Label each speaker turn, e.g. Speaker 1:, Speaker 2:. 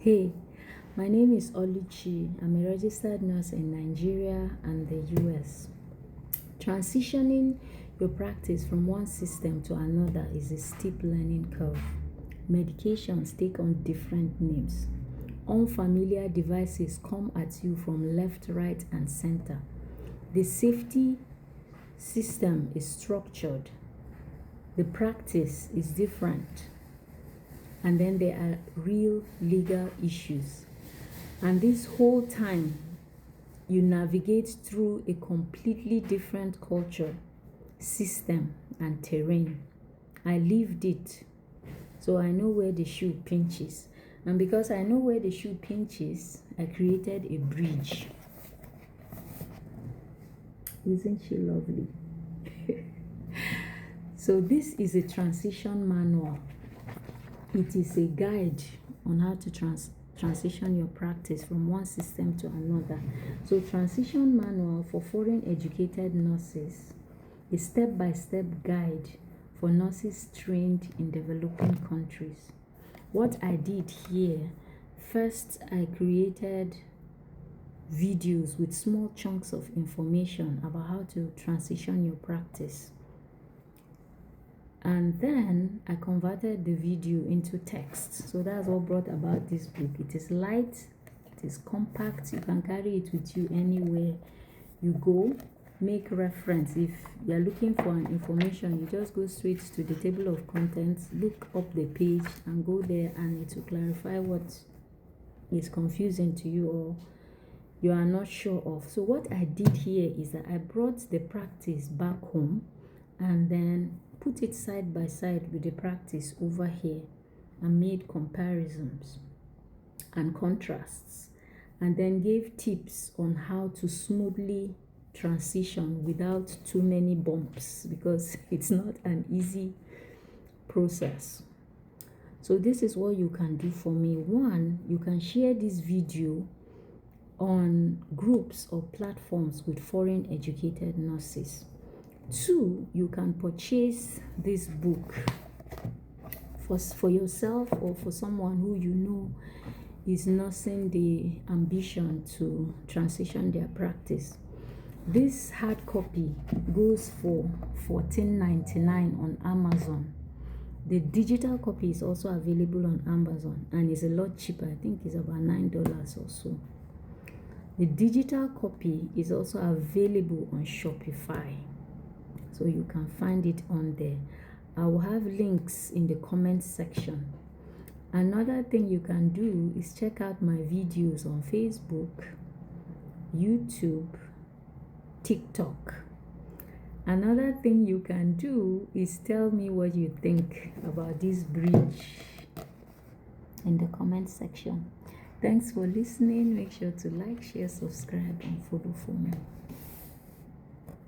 Speaker 1: Hey, my name is Oluchi. I'm a registered nurse in Nigeria and the US. Transitioning your practice from one system to another is a steep learning curve. Medications take on different names. Unfamiliar devices come at you from left, right, and center. The safety system is structured. The practice is different. And then there are real legal issues. And this whole time, you navigate through a completely different culture, system, and terrain. I lived it, so I know where the shoe pinches. And because I know where the shoe pinches, I created a bridge. Isn't she lovely? So this is a transition manual. It is a guide on how to transition your practice from one system to another. So transition manual for foreign educated nurses, a step-by-step guide for nurses trained in developing countries. What I did here, first I created videos with small chunks of information about how to transition your practice. And then I converted the video into text. So that's what brought about this book. It is light, it is compact, you can carry it with you anywhere you go. Make reference. If you're looking for an information, you just go straight to the table of contents, look up the page and go there, and it will clarify what is confusing to you or you are not sure of. So what I did here is that I brought the practice back home and then put it side by side with the practice over here and made comparisons and contrasts, and then gave tips on how to smoothly transition without too many bumps, because it's not an easy process. So this is what you can do for me. One, you can share this video on groups or platforms with foreign educated nurses. Two, you can purchase this book for yourself or for someone who you know is nursing the ambition to transition their practice. This hard copy goes for $14.99 on Amazon. The digital copy is also available on Amazon and is a lot cheaper. I think it's about $9 or so. The digital copy is also available on Shopify, so you can find it on there. I will have links in the comment section. Another thing you can do is check out my videos on Facebook, YouTube, TikTok. Another thing you can do is tell me what you think about this bridge in the comment section. Thanks for listening. Make sure to like, share, subscribe, and follow for more.